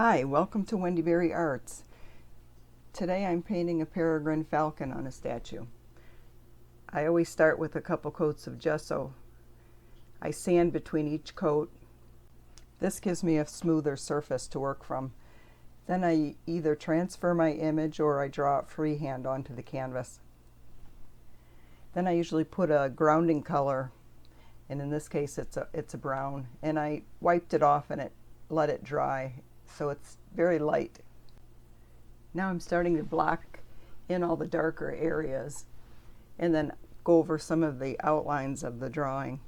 Hi, welcome to Wendy Berry Arts. Today I'm painting a Peregrine Falcon on a statue. I always start with a couple coats of gesso. I sand between each coat. This gives me a smoother surface to work from. Then I either transfer my image or I draw it freehand onto the canvas. Then I usually put a grounding color, and in this case it's a brown, and I wiped it off and let it dry. So it's very light. Now I'm starting to block in all the darker areas and then go over some of the outlines of the drawing.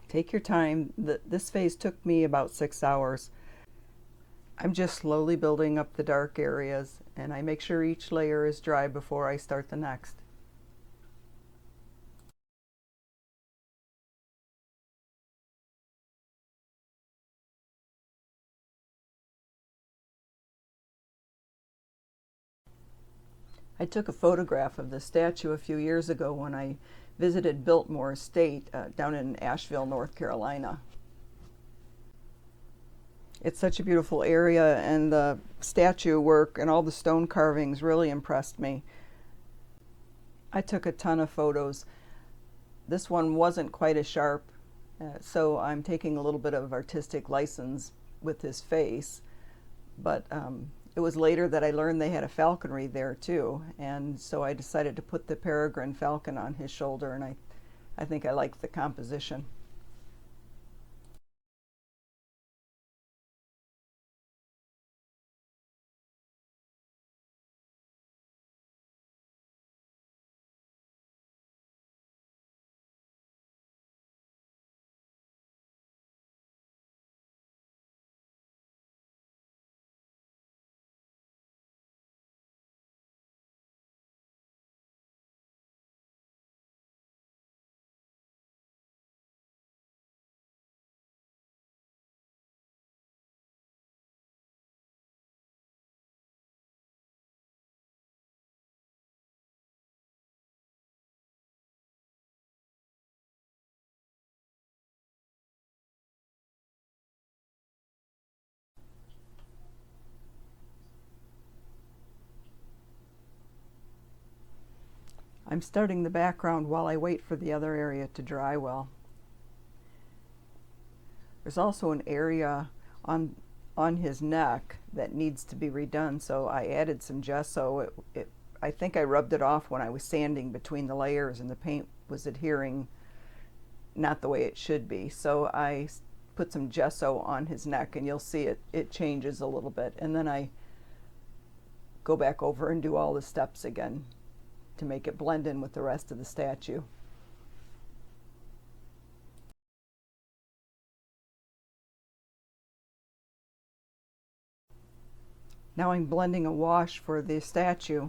Take your time. This phase took me about 6 hours. I'm just slowly building up the dark areas, and I make sure each layer is dry before I start the next. I took a photograph of the statue a few years ago when I visited Biltmore Estate down in Asheville, North Carolina. It's such a beautiful area, and the statue work and all the stone carvings really impressed me. I took a ton of photos. This one wasn't quite as sharp, so I'm taking a little bit of artistic license with his face, but it was later that I learned they had a falconry there too, and so I decided to put the Peregrine Falcon on his shoulder, and I think I like the composition. I'm starting the background while I wait for the other area to dry well. There's also an area on his neck that needs to be redone, so I added some gesso. I think I rubbed it off when I was sanding between the layers and the paint was adhering not the way it should be. So I put some gesso on his neck, and you'll see it changes a little bit, and then I go back over and do all the steps again to make it blend in with the rest of the statue. Now I'm blending a wash for the statue.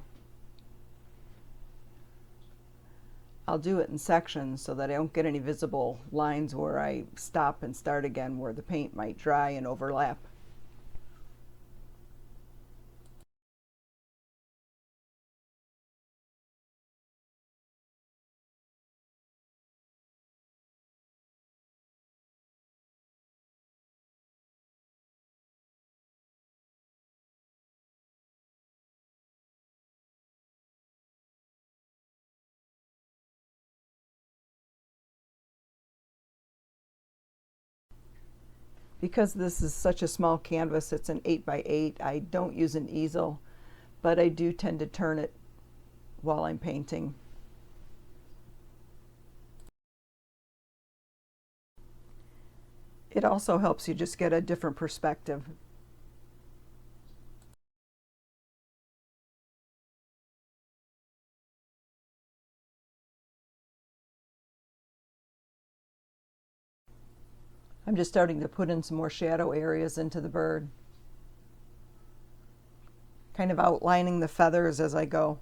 I'll do it in sections so that I don't get any visible lines where I stop and start again, where the paint might dry and overlap. Because this is such a small canvas, it's an 8x8, I don't use an easel, but I do tend to turn it while I'm painting. It also helps you just get a different perspective. I'm just starting to put in some more shadow areas into the bird, kind of outlining the feathers as I go.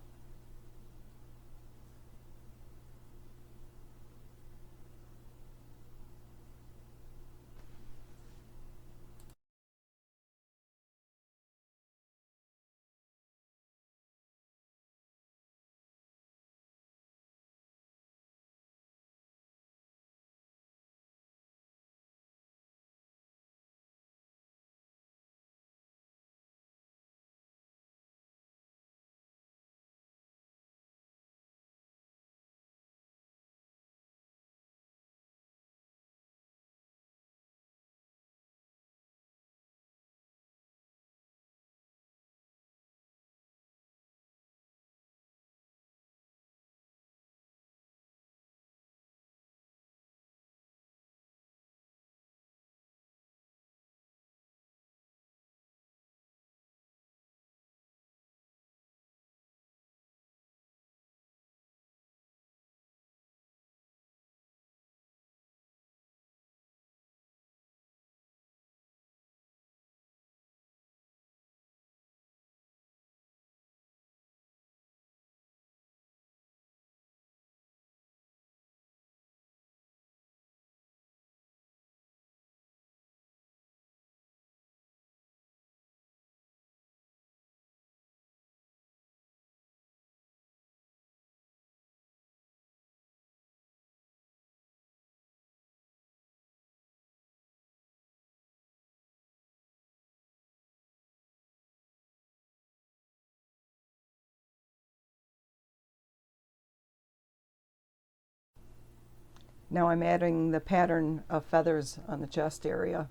Now I'm adding the pattern of feathers on the chest area.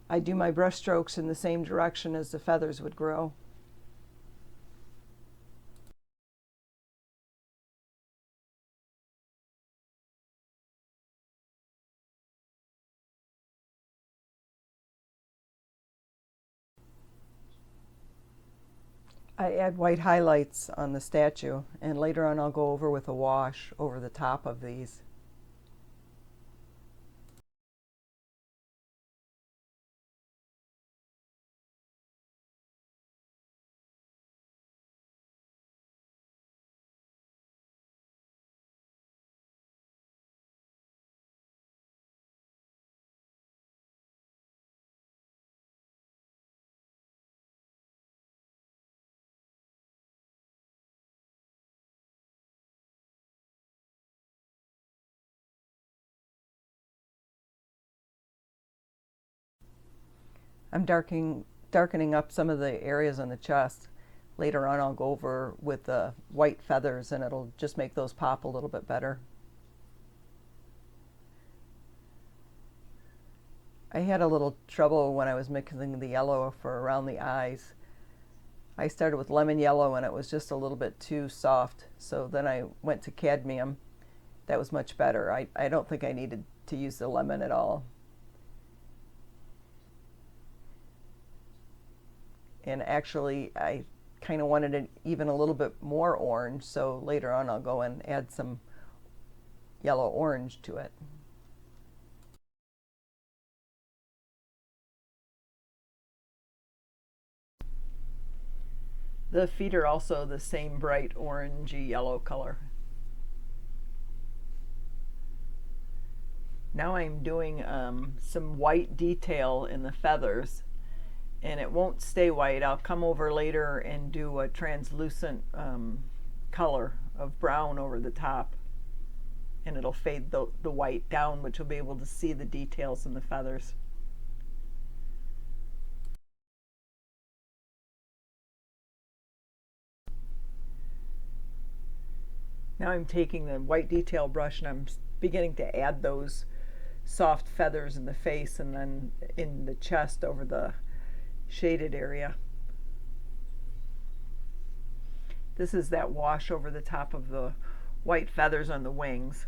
I do my brush strokes in the same direction as the feathers would grow. I add white highlights on the statue, and later on I'll go over with a wash over the top of these. I'm darkening up some of the areas on the chest. Later on I'll go over with the white feathers and it'll just make those pop a little bit better. I had a little trouble when I was mixing the yellow for around the eyes. I started with lemon yellow and it was just a little bit too soft, so then I went to cadmium. That was much better. I don't think I needed to use the lemon at all. And actually I kind of wanted it even a little bit more orange, so later on I'll go and add some yellow orange to it. The feet are also the same bright orangey yellow color. Now I'm doing some white detail in the feathers, and it won't stay white. I'll come over later and do a translucent color of brown over the top, and it'll fade the white down, which you'll be able to see the details in the feathers. Now I'm taking the white detail brush and I'm beginning to add those soft feathers in the face and then in the chest over the shaded area. This is that wash over the top of the white feathers on the wings.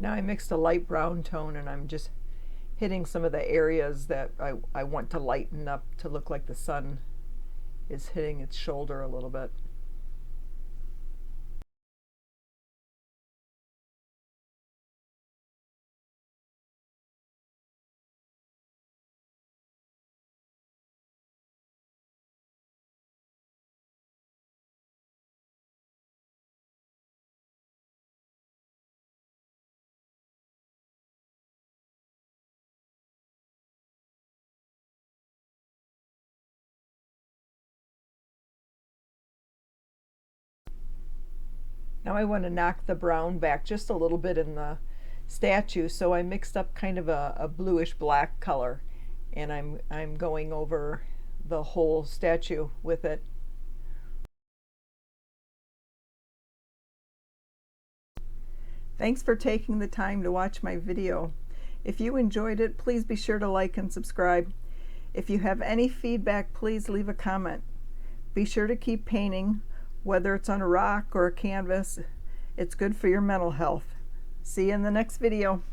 Now I mixed a light brown tone and I'm just hitting some of the areas that I want to lighten up to look like the sun is hitting its shoulder a little bit. Now I want to knock the brown back just a little bit in the statue, so I mixed up kind of a bluish black color, and I'm going over the whole statue with it. Thanks for taking the time to watch my video. If you enjoyed it, please be sure to like and subscribe. If you have any feedback, please leave a comment. Be sure to keep painting, whether it's on a rock or a canvas. It's good for your mental health. See you in the next video.